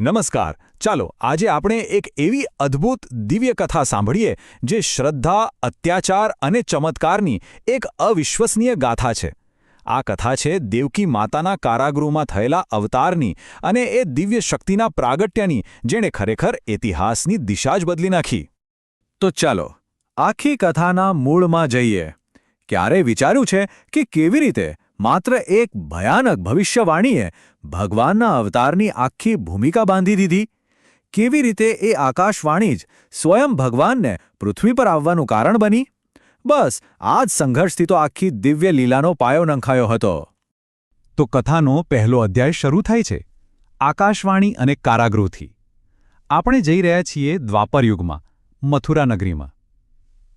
નમસ્કાર. ચાલો આજે આપણે એક એવી અદ્ભુત દિવ્ય કથા સાંભળીએ જે શ્રદ્ધા, અત્યાચાર અને ચમત્કારની એક અવિશ્વસનીય ગાથા છે. આ કથા છે દેવકી માતાના કારાગૃહમાં થયેલા અવતારની અને એ દિવ્ય શક્તિના પ્રાગટ્યની જેણે ખરેખર ઇતિહાસની દિશા જ બદલી નાખી. તો ચાલો આખી કથાના મૂળમાં જઈએ. ક્યારે વિચાર્યું છે કે કેવી રીતે માત્ર એક ભયાનક ભવિષ્યવાણીએ ભગવાનના અવતારની આખી ભૂમિકા બાંધી દીધી? કેવી રીતે એ આકાશવાણી જ સ્વયં ભગવાનને પૃથ્વી પર આવવાનું કારણ બની? બસ આ જ સંઘર્ષથી તો આખી દિવ્ય લીલાનો પાયો નંખાયો હતો. તો કથાનો પહેલો અધ્યાય શરૂ થાય છે આકાશવાણી અને કારાગૃહથી. આપણે જઈ રહ્યા છીએ દ્વાપર યુગમાં, મથુરા નગરીમાં.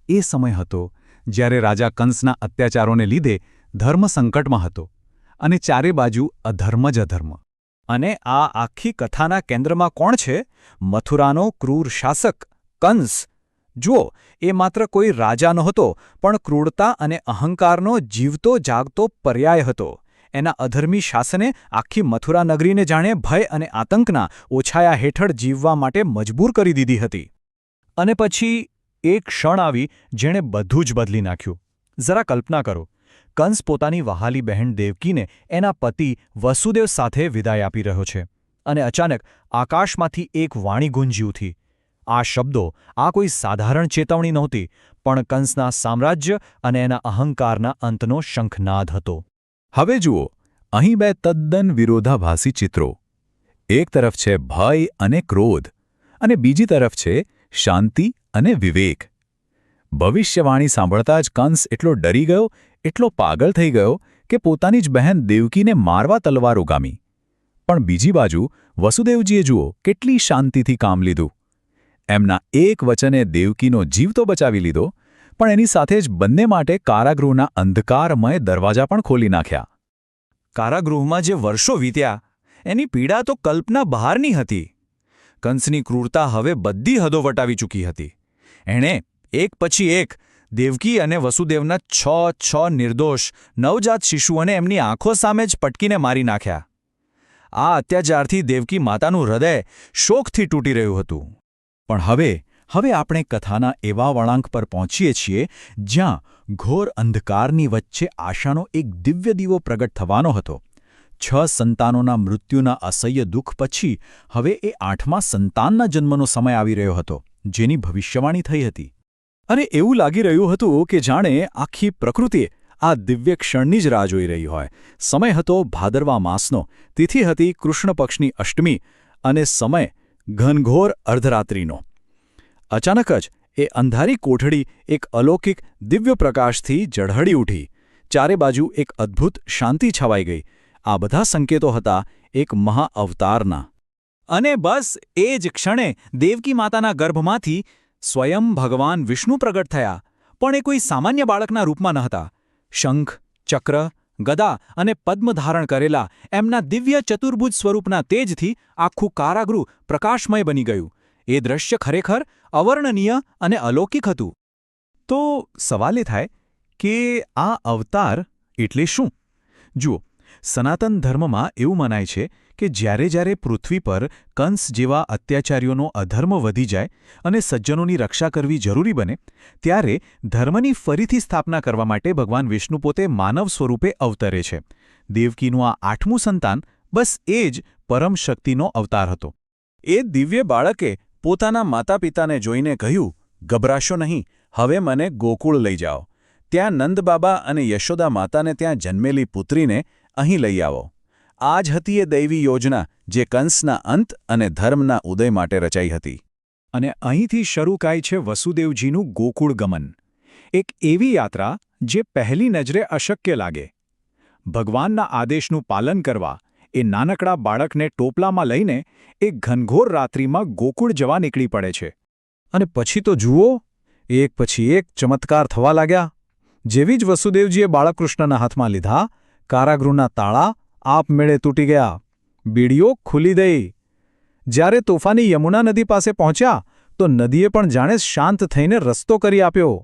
એ સમય હતો જ્યારે રાજા કંસના અત્યાચારોને લીધે ધર્મ સંકટમાં હતો અને ચારે બાજુ અધર્મ જ અધર્મ. અને આ આખી કથાના કેન્દ્રમાં કોણ છે? મથુરાનો ક્રૂર શાસક કંસ. જુઓ, એ માત્ર કોઈ રાજા નહોતો, પણ ક્રૂરતા અને અહંકારનો જીવતો જાગતો પર્યાય હતો. એના અધર્મી શાસને આખી મથુરા નગરીને જાણે ભય અને આતંકના ઓછાયા હેઠળ જીવવા માટે મજબૂર કરી દીધી હતી. અને પછી એક ક્ષણ આવી જેણે બધું જ બદલી નાખ્યું. જરા કલ્પના કરો, કંસ પોતાની વહાલી બહેન દેવકીને એના પતિ વસુદેવ સાથે વિદાય આપી રહ્યો છે અને અચાનક આકાશમાંથી એક વાણી ગુંજી ઉઠી. આ શબ્દો, આ કોઈ સાધારણ ચેતવણી નહોતી, પણ કંસના સામ્રાજ્ય અને એના અહંકારના અંતનો શંખનાદ હતો. હવે જુઓ, અહીં બે તદ્દન વિરોધાભાસી ચિત્રો. એક તરફ છે ભય અને ક્રોધ, અને બીજી તરફ છે શાંતિ અને વિવેક. ભવિષ્યવાણી સાંભળતા જ કંસ એટલો ડરી ગયો, એટલો પાગલ થઈ ગયો કે પોતાની જ બહેન દેવકીને મારવા તલવાર ઉગામી. પણ બીજી બાજુ વસુદેવજીએ જુઓ કેટલી શાંતિથી કામ લીધું. એમના એક વચને દેવકીનો જીવ તો બચાવી લીધો, પણ એની સાથે જ બંને માટે કારાગૃહના અંધકારમય દરવાજા પણ ખોલી નાખ્યા. કારાગૃહમાં જે વર્ષો વીત્યા એની પીડા તો કલ્પના બહારની હતી. કંસની ક્રૂરતા હવે બધી હદો વટાવી ચૂકી હતી. એણે એક પછી એક દેવકી અને વસુદેવના છ નિર્દોષ નવજાત શિશુઓને એમની આંખો સામે જ પટકીને મારી નાખ્યા. આ અત્યાચારથી દેવકી માતાનું હૃદય શોકથી તૂટી રહ્યું હતું. પણ હવે આપણે કથાના એવા વળાંક પર પહોંચીએ છીએ જ્યાં ઘોર અંધકારની વચ્ચે આશાનો એક દિવ્ય દીવો પ્રગટ થવાનો હતો. 6 સંતાનોના મૃત્યુના અસહ્ય દુઃખ પછી હવે એ 8મા સંતાનના જન્મનો સમય આવી રહ્યો હતો, જેની ભવિષ્યવાણી થઈ હતી. અને એવું લાગી રહ્યું હતું કે જાણે આખી પ્રકૃતિ આ દિવ્ય ક્ષણની જ રાહ જોઈ રહી હોય. સમય હતો ભાદરવા માસનો, તિથિ હતી કૃષ્ણ પક્ષની અષ્ટમી અને સમય ઘનઘોર અર્ધરાત્રિનો. અચાનક જ એ અંધારી કોઠડી એક અલૌકિક દિવ્ય પ્રકાશથી ઝળહળી ઉઠી. ચારે બાજુ એક અદ્ભુત શાંતિ છવાઈ ગઈ. આ બધા સંકેતો હતા એક મહાઅવતારના. અને બસ એ જ ક્ષણે દેવકી માતાના ગર્ભમાંથી સ્વયં ભગવાન વિષ્ણુ પ્રગટ થયા. પણ એ કોઈ સામાન્ય બાળકના રૂપમાં ન હતા. શંખ, ચક્ર, ગદા અને પદ્મ ધારણ કરેલા એમના દિવ્ય ચતુર્ભુજ સ્વરૂપના તેજથી આખું કારાગૃહ પ્રકાશમય બની ગયું. એ દ્રશ્ય ખરેખર અવર્ણનીય અને અલૌકિક હતું. તો સવાલ એ થાય કે આ અવતાર એટલે શું? જુઓ, સનાતન ધર્મમાં એવું મનાય છે કે જ્યારે પૃથ્વી પર કંસ જેવા અત્યાચારીઓનો અધર્મ વધી જાય અને સજ્જનોની રક્ષા કરવી જરૂરી બને, ત્યારે ધર્મની ફરીથી સ્થાપના કરવા માટે ભગવાન વિષ્ણુ પોતે માનવ સ્વરૂપે અવતરે છે. દેવકીનું આ 8મું સંતાન બસ એ જ પરમ શક્તિનો અવતાર હતો. એ દિવ્ય બાળકે પોતાના માતા પિતાને જોઈને કહ્યું, ગભરાશો નહીં, હવે મને ગોકુળ લઈ જાઓ. ત્યાં નંદબાબા અને યશોદા માતાને ત્યાં જન્મેલી પુત્રીને અહીં લઈ આવો. આ જ હતી એ દૈવી યોજના જે કંસના અંત અને ધર્મના ઉદય માટે રચાઈ હતી. અને અહીંથી શરૂ થાય છે વસુદેવજીનું ગોકુળ ગમન. એક એવી યાત્રા જે પહેલી નજરે અશક્ય લાગે. ભગવાનના આદેશનું પાલન કરવા એ નાનકડા બાળકને ટોપલામાં લઈને એક ઘનઘોર રાત્રિમાં ગોકુળ જવા નીકળી પડે છે. અને પછી તો જુઓ, એક પછી એક ચમત્કાર થવા લાગ્યા. જેવી જ વસુદેવજીએ બાળકૃષ્ણના હાથમાં લીધા, કારાગૃહના તાળા આપમેળે તૂટી ગયા. બીડીઓ ખુલી ગઈ. જ્યારે તોફાની યમુના નદી પાસે પહોંચ્યા તો નદીએ પણ જાણે શાંત થઈને રસ્તો કરી આપ્યો.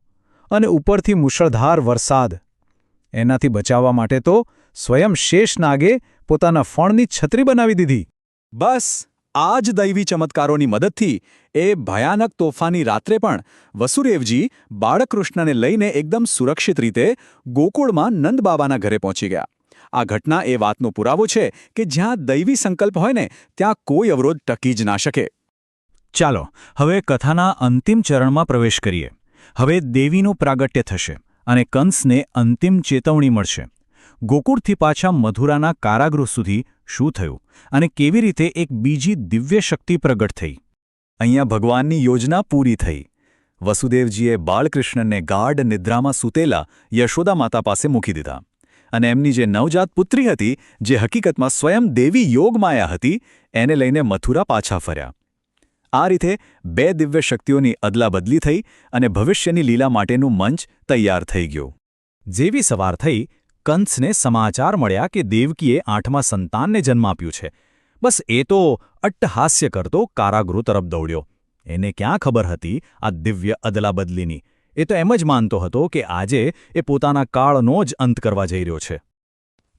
અને ઉપરથી મુશળધાર વરસાદ. એનાથી બચાવવા માટે તો સ્વયં શેષનાગે પોતાના ફણની છત્રી બનાવી દીધી. બસ આ જ દૈવી ચમત્કારોની મદદથી એ ભયાનક તોફાની રાત્રે પણ વસુદેવજી બાળકૃષ્ણને લઈને એકદમ સુરક્ષિત રીતે ગોકુળમાં નંદબાબાના ઘરે પહોંચી ગયા. આ ઘટના એ વાતનો પુરાવો છે કે જ્યાં દૈવી સંકલ્પ હોય ને ત્યાં કોઈ અવરોધ ટકી જ ના શકે. ચાલો હવે કથાના અંતિમ ચરણમાં પ્રવેશ કરીએ. હવે દેવીનું પ્રાગટ્ય થશે અને કંસને અંતિમ ચેતવણી મળશે. ગોકુળથી પાછા મથુરાના કારાગૃહ સુધી શું થયું અને કેવી રીતે એક બીજી દિવ્ય શક્તિ પ્રગટ થઈ. અહીંયા ભગવાનની યોજના પૂરી થઈ. વસુદેવજીએ બાળકૃષ્ણને ગાઢ નિદ્રામાં સૂતેલા યશોદા માતા પાસે મૂકી દીધા અને એમની જે નવજાત પુત્રી હતી, જે હકીકતમાં સ્વયં દેવી યોગમાયા હતી, એને લઈને મથુરા પાછા ફર્યા. આ રીતે બે દિવ્ય શક્તિઓની અદલાબદલી થઈ અને ભવિષ્યની લીલા માટેનું મંચ તૈયાર થઈ ગયું. જેવી સવાર થઈ, કંસને સમાચાર મળ્યા કે દેવકીએ 8મા સંતાનને જન્મ આપ્યું છે. બસ એ તો અટ્ટહાસ્ય કરતો કારાગૃહ તરફ દોડ્યો. એને ક્યાં ખબર હતી આ દિવ્ય અદલાબદલીની? એ તો એમ જ માનતો હતો કે આજે એ પોતાના કાળનો જ અંત કરવા જઈ રહ્યો છે.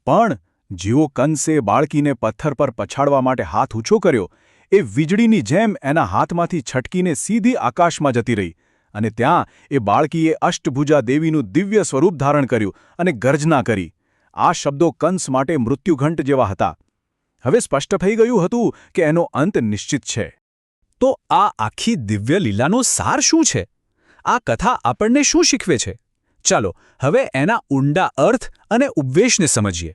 પણ જેવો કંસે બાળકીને પથ્થર પર પછાડવા માટે હાથ ઊંચો કર્યો, એ વીજળીની જેમ એના હાથમાંથી છટકીને સીધી આકાશમાં જતી રહી અને ત્યાં એ બાળકીએ અષ્ટભુજા દેવીનું દિવ્ય સ્વરૂપ ધારણ કર્યું અને ગર્જના કરી. આ શબ્દો કંસ માટે મૃત્યુઘંટ જેવા હતા. હવે સ્પષ્ટ થઈ ગયું હતું કે એનો અંત નિશ્ચિત છે. તો આ આખી દિવ્ય લીલાનો સાર શું છે? આ કથા આપણને શું શીખવે છે? ચાલો હવે એના ઊંડા અર્થ અને ઉપવેશને સમજીએ.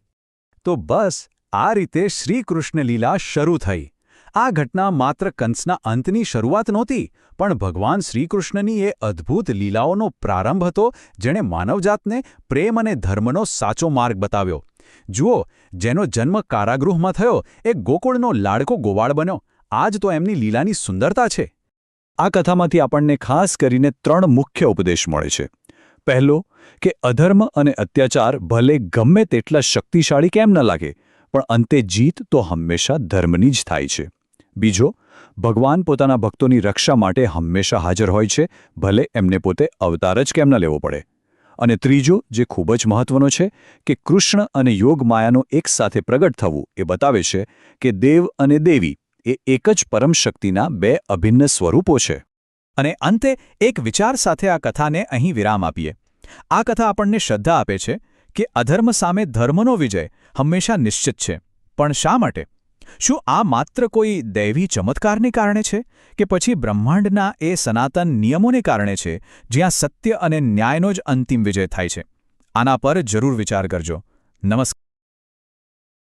તો બસ આ રીતે શ્રીકૃષ્ણ લીલા શરૂ થઈ. આ ઘટના માત્ર કંસના અંતની શરૂઆત નહોતી, પણ ભગવાન શ્રીકૃષ્ણની એ અદ્ભુત લીલાઓનો પ્રારંભ હતો, જેણે માનવજાતને પ્રેમ અને ધર્મનો સાચો માર્ગ બતાવ્યો. જુઓ, જેનો જન્મ કારાગૃહમાં થયો એ ગોકુળનો લાડકો ગોવાળ બન્યો. આ જ તો એમની લીલાની સુંદરતા છે. આ કથામાંથી આપણને ખાસ કરીને 3 મુખ્ય ઉપદેશ મળે છે. પહેલો, કે અધર્મ અને અત્યાચાર ભલે ગમે તેટલા શક્તિશાળી કેમ ન લાગે, પણ અંતે જીત તો હંમેશા ધર્મની જ થાય છે. બીજો, ભગવાન પોતાના ભક્તોની રક્ષા માટે હંમેશા હાજર હોય છે, ભલે એમને પોતે અવતાર જ કેમ ન લેવો પડે. અને ત્રીજો, જે ખૂબ જ મહત્વનો છે, કે કૃષ્ણ અને યોગ માયાનો એકસાથે પ્રગટ થવું એ બતાવે છે કે દેવ અને દેવી એ એક જ પરમ શક્તિના 2 અભિન્ન સ્વરૂપો છે. અને અંતે એક વિચાર સાથે આ કથાને અહીં વિરામ આપીએ. આ કથા આપણને શ્રદ્ધા આપે છે કે અધર્મ સામે ધર્મનો વિજય હંમેશા નિશ્ચિત છે. પણ શા માટે? શું આ માત્ર કોઈ દૈવી ચમત્કારને કારણે છે, કે પછી બ્રહ્માંડના એ સનાતન નિયમોને કારણે છે, જ્યાં સત્ય અને ન્યાયનો જ અંતિમ વિજય થાય છે? આના પર જરૂર વિચાર કરજો. નમસ્કાર.